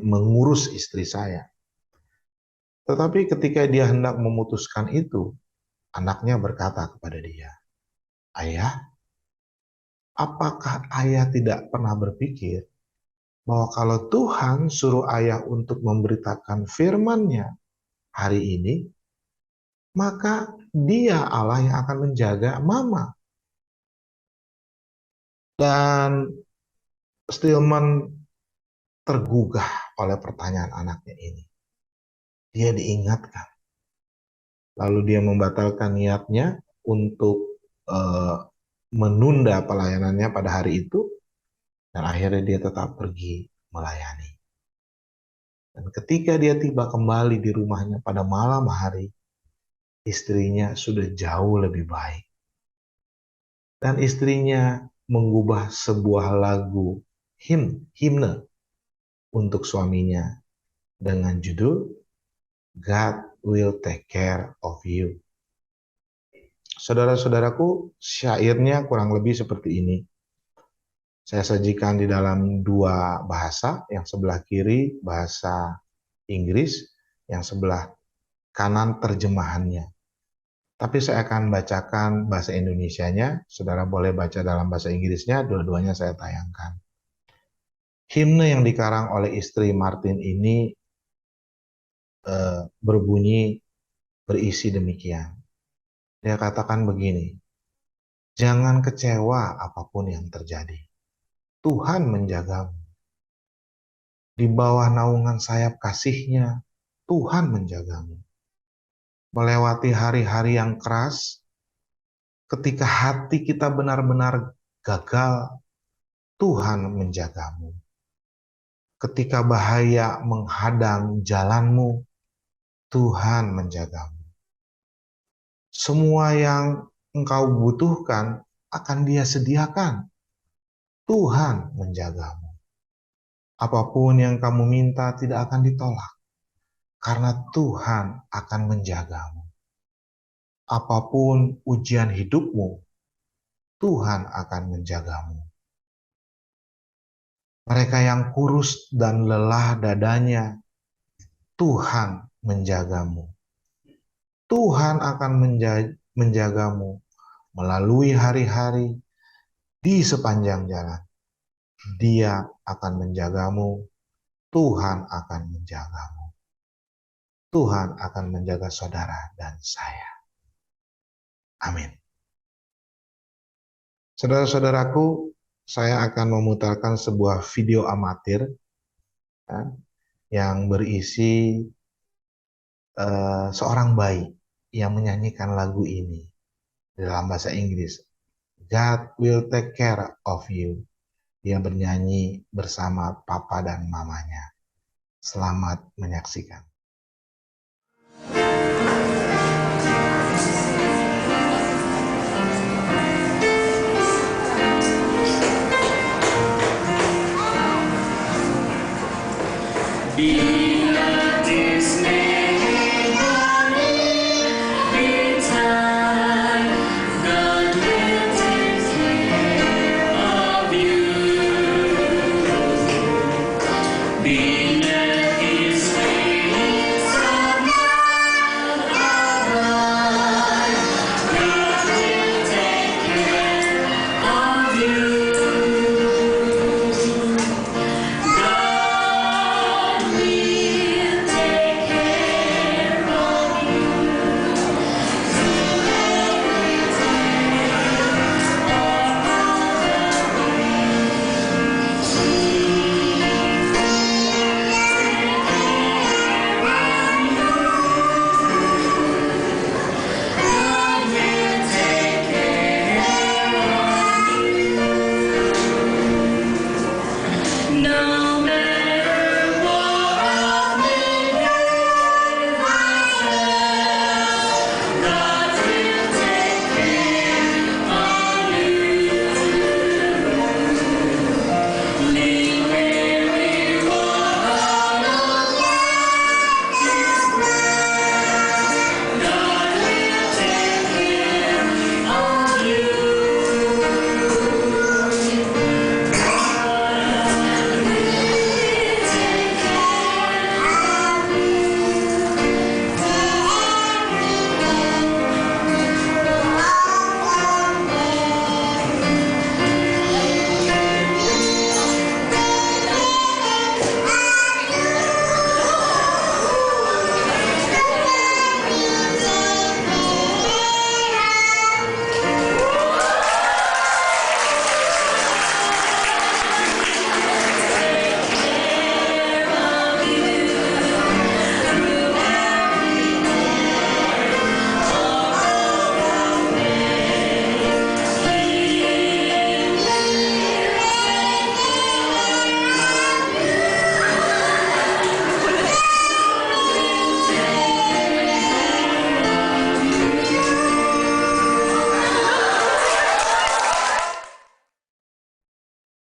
mengurus istri saya. Tetapi ketika dia hendak memutuskan itu, anaknya berkata kepada dia, "Ayah, apakah ayah tidak pernah berpikir bahwa kalau Tuhan suruh ayah untuk memberitakan firman-Nya hari ini, maka Dia Allah yang akan menjaga mama?" Dan Stillman tergugah oleh pertanyaan anaknya ini. Dia diingatkan. Lalu dia membatalkan niatnya untuk menunda pelayanannya pada hari itu, dan akhirnya dia tetap pergi melayani. Dan ketika dia tiba kembali di rumahnya pada malam hari, istrinya sudah jauh lebih baik. Dan istrinya mengubah sebuah lagu himne untuk suaminya dengan judul God Will Take Care of You. Saudara-saudaraku, syairnya kurang lebih seperti ini. Saya sajikan di dalam dua bahasa, yang sebelah kiri bahasa Inggris, yang sebelah kanan terjemahannya. Tapi saya akan bacakan bahasa Indonesianya, saudara boleh baca dalam bahasa Inggrisnya, dua-duanya saya tayangkan. Himne yang dikarang oleh istri Martin ini berisi demikian. Dia katakan begini, "Jangan kecewa apapun yang terjadi. Tuhan menjagamu. Di bawah naungan sayap kasih-Nya, Tuhan menjagamu. Melewati hari-hari yang keras, ketika hati kita benar-benar gagal, Tuhan menjagamu. Ketika bahaya menghadang jalanmu, Tuhan menjagamu. Semua yang engkau butuhkan akan Dia sediakan. Tuhan menjagamu. Apapun yang kamu minta tidak akan ditolak, karena Tuhan akan menjagamu. Apapun ujian hidupmu, Tuhan akan menjagamu. Mereka yang kurus dan lelah dadanya, Tuhan menjagamu. Tuhan akan menjagamu melalui hari-hari di sepanjang jalan. Dia akan menjagamu. Tuhan akan menjagamu. Tuhan akan menjaga saudara dan saya. Amin. Saudara-saudaraku, saya akan memutarkan sebuah video amatir yang berisi seorang bayi yang menyanyikan lagu ini dalam bahasa Inggris. God will take care of you. Dia bernyanyi bersama papa dan mamanya. Selamat menyaksikan. Bila dismayed be time, God will take care of you. Be never No matter what I may have myself, God will take care of you. Lean weary one on His breast, God will take care of you.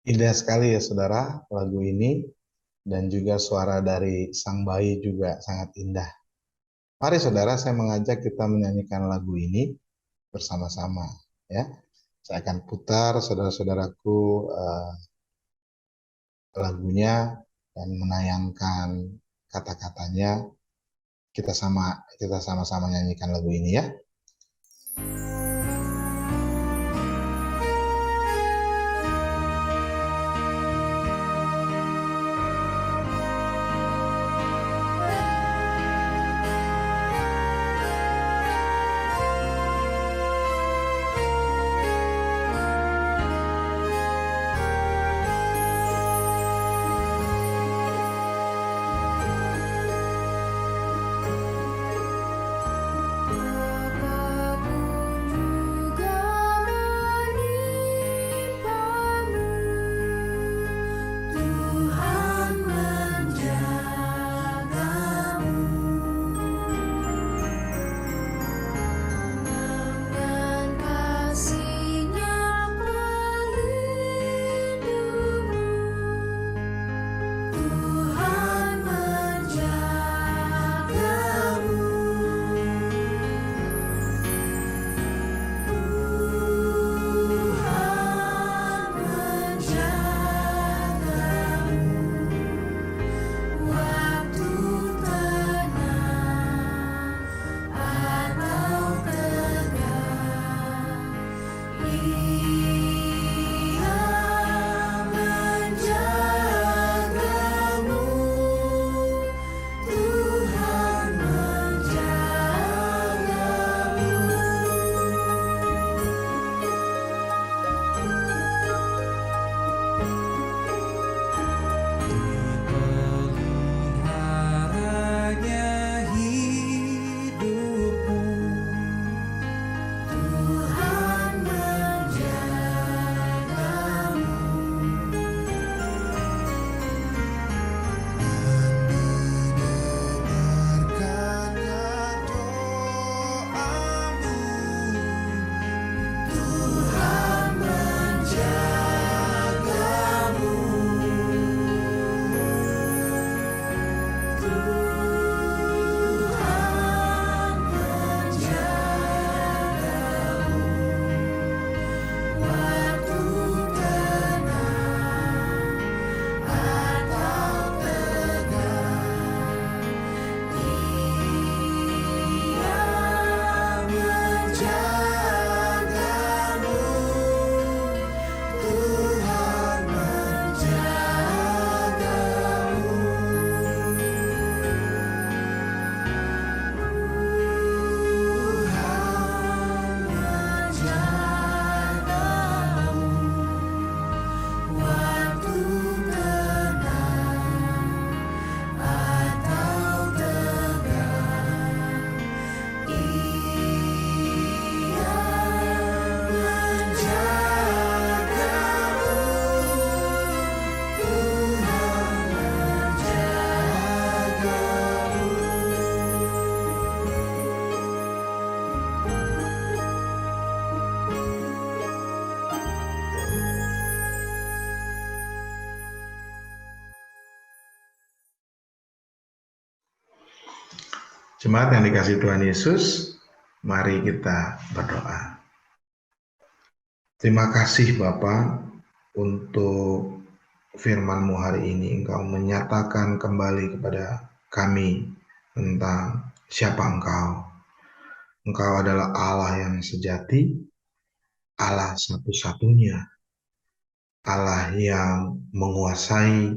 Indah sekali ya saudara lagu ini, dan juga suara dari sang bayi juga sangat indah. Mari saudara, saya mengajak kita menyanyikan lagu ini bersama-sama ya. Saya akan putar saudara-saudaraku lagunya dan menayangkan kata-katanya. Kita sama-sama nyanyikan lagu ini ya. Apapun Jemaat yang dikasihi Tuhan Yesus, mari kita berdoa. Terima kasih Bapa untuk firman-Mu hari ini. Engkau menyatakan kembali kepada kami tentang siapa Engkau. Engkau adalah Allah yang sejati, Allah satu-satunya, Allah yang menguasai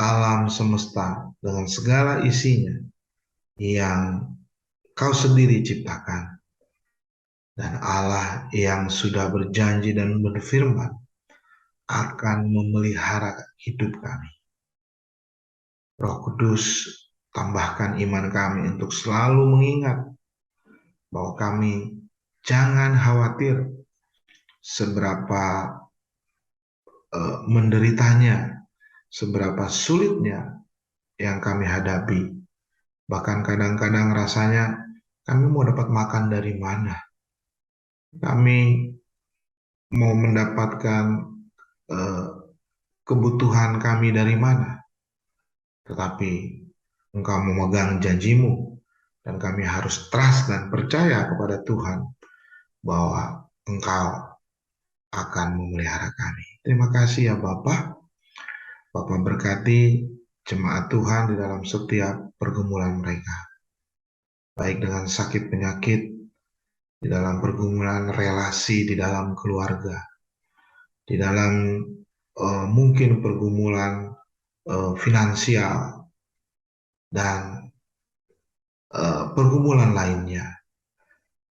alam semesta dengan segala isinya yang Kau sendiri ciptakan. Dan Allah yang sudah berjanji dan berfirman akan memelihara hidup kami. Roh Kudus, tambahkan iman kami untuk selalu mengingat bahwa kami jangan khawatir seberapa menderitanya, seberapa sulitnya yang kami hadapi. Bahkan kadang-kadang rasanya kami mau dapat makan dari mana? Kami mau mendapatkan kebutuhan kami dari mana? Tetapi Engkau memegang janji-Mu, dan kami harus trust dan percaya kepada Tuhan bahwa Engkau akan memelihara kami. Terima kasih ya Bapa. Bapa berkati jemaat Tuhan di dalam setiap pergumulan mereka. Baik dengan sakit penyakit, di dalam pergumulan relasi, di dalam keluarga, di dalam mungkin pergumulan finansial, dan pergumulan lainnya.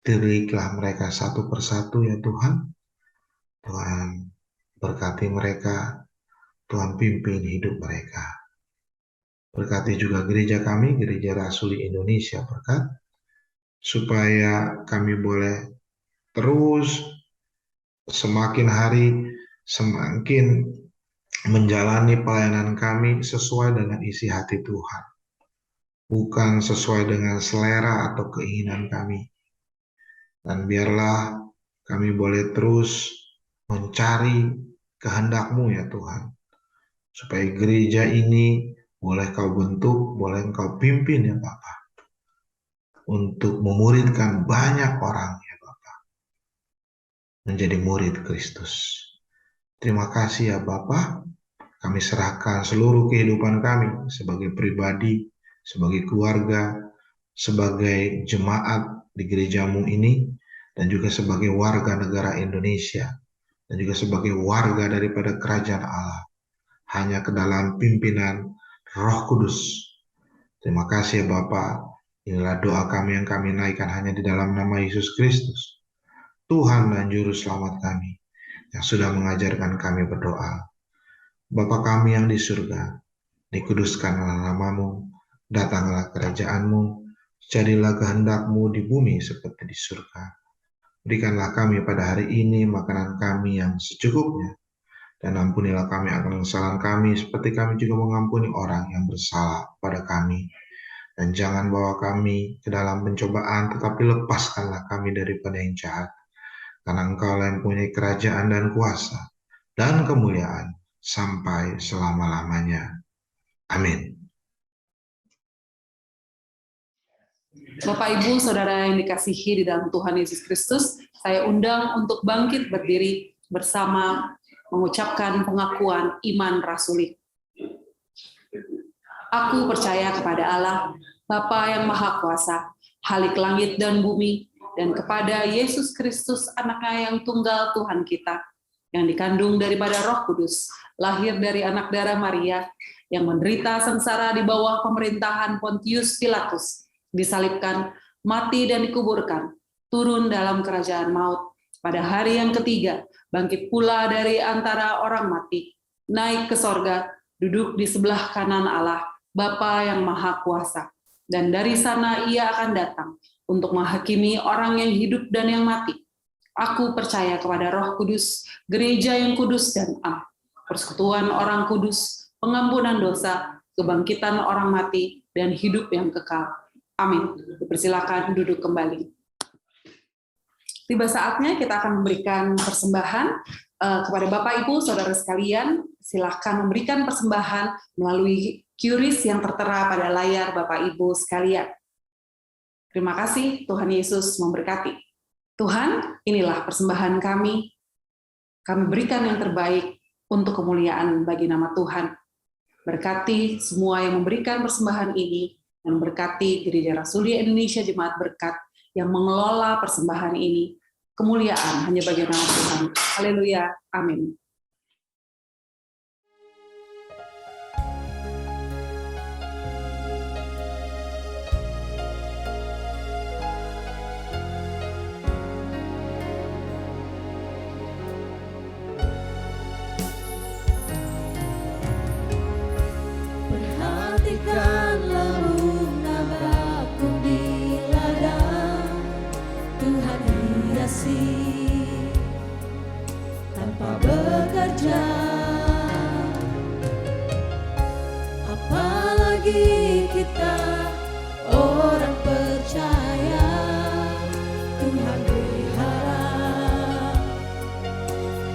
Diriklah mereka satu persatu ya Tuhan. Tuhan berkati mereka, Tuhan pimpin hidup mereka. Berkati juga gereja kami, Gereja Rasuli Indonesia, berkat, supaya kami boleh terus semakin hari semakin menjalani pelayanan kami sesuai dengan isi hati Tuhan. Bukan sesuai dengan selera atau keinginan kami. Dan biarlah kami boleh terus mencari kehendak-Mu ya Tuhan. Supaya gereja ini boleh Kau bentuk, boleh Kau pimpin ya Bapa. Untuk memuridkan banyak orang ya Bapa. Menjadi murid Kristus. Terima kasih ya Bapa. Kami serahkan seluruh kehidupan kami sebagai pribadi, sebagai keluarga, sebagai jemaat di gereja-Mu ini, dan juga sebagai warga negara Indonesia, dan juga sebagai warga daripada kerajaan Allah, hanya ke dalam pimpinan Roh Kudus. Terima kasih ya Bapa. Inilah doa kami yang kami naikkan hanya di dalam nama Yesus Kristus, Tuhan dan Juru Selamat kami, yang sudah mengajarkan kami berdoa. Bapa kami yang di surga, dikuduskanlah nama-Mu, datanglah kerajaan-Mu, jadilah kehendak-Mu di bumi seperti di surga. Berikanlah kami pada hari ini makanan kami yang secukupnya, dan ampunilah kami akan kesalahan kami seperti kami juga mengampuni orang yang bersalah pada kami. Dan jangan bawa kami ke dalam pencobaan, tetapi lepaskanlah kami daripada yang jahat. Karena Engkau yang punya kerajaan dan kuasa dan kemuliaan sampai selama-lamanya. Amin. Bapak, Ibu, Saudara yang dikasihi di dalam Tuhan Yesus Kristus, saya undang untuk bangkit berdiri bersama mengucapkan pengakuan iman rasuli. Aku percaya kepada Allah, Bapa yang Maha Kuasa, Halik langit dan bumi, dan kepada Yesus Kristus, Anaknya yang tunggal Tuhan kita, yang dikandung daripada Roh Kudus, lahir dari anak darah Maria, yang menderita sengsara di bawah pemerintahan Pontius Pilatus, disalibkan, mati dan dikuburkan, turun dalam kerajaan maut, pada hari yang ketiga, bangkit pula dari antara orang mati, naik ke sorga, duduk di sebelah kanan Allah, Bapa yang Maha Kuasa, dan dari sana Ia akan datang untuk menghakimi orang yang hidup dan yang mati. Aku percaya kepada Roh Kudus, gereja yang kudus dan am, persekutuan orang kudus, pengampunan dosa, kebangkitan orang mati, dan hidup yang kekal. Amin. Dipersilakan duduk kembali. Tiba saatnya kita akan memberikan persembahan kepada Bapak, Ibu, Saudara sekalian. Silakan memberikan persembahan melalui QRIS yang tertera pada layar Bapak, Ibu sekalian. Terima kasih, Tuhan Yesus memberkati. Tuhan, inilah persembahan kami. Kami berikan yang terbaik untuk kemuliaan bagi nama Tuhan. Berkati semua yang memberikan persembahan ini, dan berkati Gereja Rasuli Indonesia Jemaat Berkat yang mengelola persembahan ini. Kemuliaan hanya bagi nama Tuhan. Haleluya. Amin. Perhatikan lembut namaku di ladang, Tuhan hiasi tanpa bekerja. Apalagi kita orang percaya, Tuhan pelihara,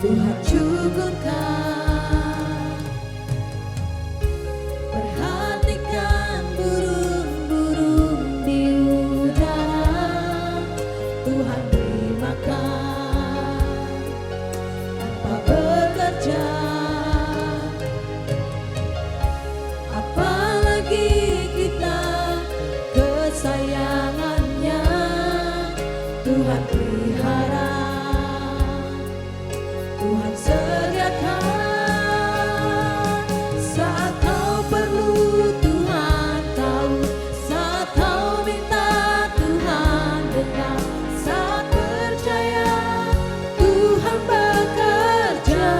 Tuhan cukupkan. Perhatikan burung-burung di udara, Tuhan beri makan tanpa bekerja. Apalagi kita kesayangannya, Tuhan pelihara, Tuhan sediakan. Saat kau perlu Tuhan tahu, saat kau minta Tuhan dengar, saat percaya Tuhan bekerja.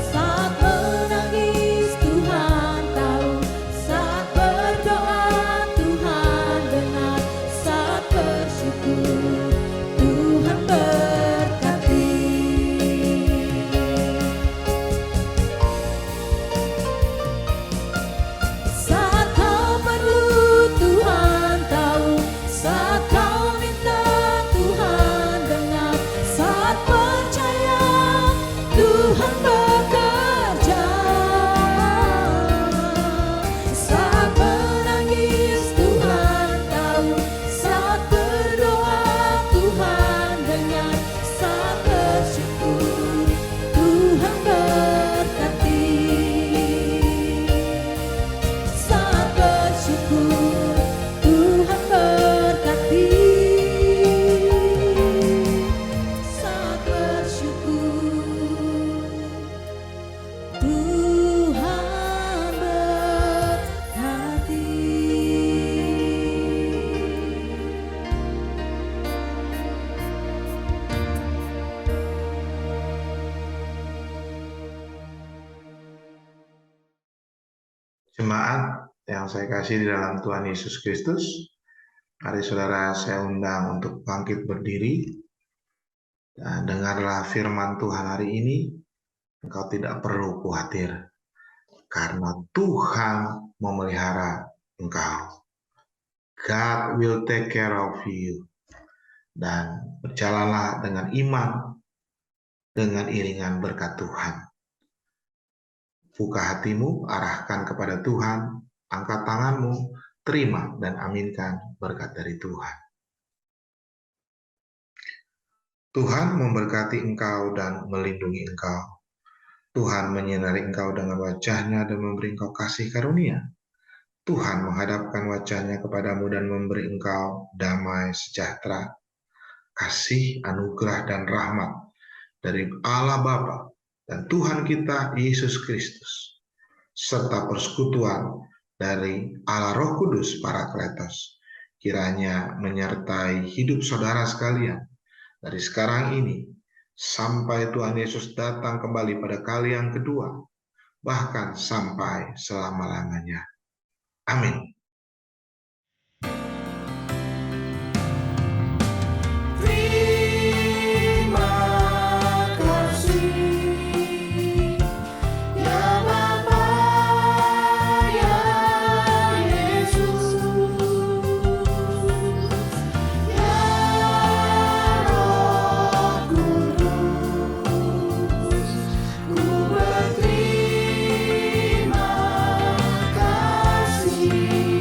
Saat menangis Tuhan tahu, saat berdoa Tuhan dengar, saat bersyukur Tuhan berkati. Saat kau perlu Tuhan tahu, saat kau minta Tuhan dengar, saat percaya Tuhan bekerja. Saat menangis Tuhan tahu, saat berdoa Tuhan dengar, saat bersyukur Tuhan berkati. Saat bersyukur Tuhan berkati. Saat bersyukur Tuhan berkati. Jemaat yang saya kasih di dalam Tuhan Yesus Kristus, mari saudara saya undang untuk bangkit berdiri. Dan dengarlah firman Tuhan hari ini, engkau tidak perlu khawatir, karena Tuhan memelihara engkau. God will take care of you. Dan berjalanlah dengan iman, dengan iringan berkat Tuhan. Buka hatimu, arahkan kepada Tuhan, angkat tanganmu, terima dan aminkan berkat dari Tuhan. Tuhan memberkati engkau dan melindungi engkau. Tuhan menyinari engkau dengan wajah-Nya dan memberi engkau kasih karunia. Tuhan menghadapkan wajah-Nya kepadamu dan memberi engkau damai sejahtera, kasih, anugerah, dan rahmat dari Allah Bapa dan Tuhan kita Yesus Kristus, serta persekutuan dari Allah Roh Kudus Parakletos, kiranya menyertai hidup saudara sekalian dari sekarang ini sampai Tuhan Yesus datang kembali pada kali yang kedua, bahkan sampai selama-lamanya. Amin. Terima kasih ya Bapa, ya Yesus, ya Roh Kudus, ku berterima kasih.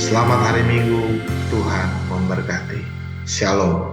Selamat hari Minggu, Tuhan memberkati. Shalom.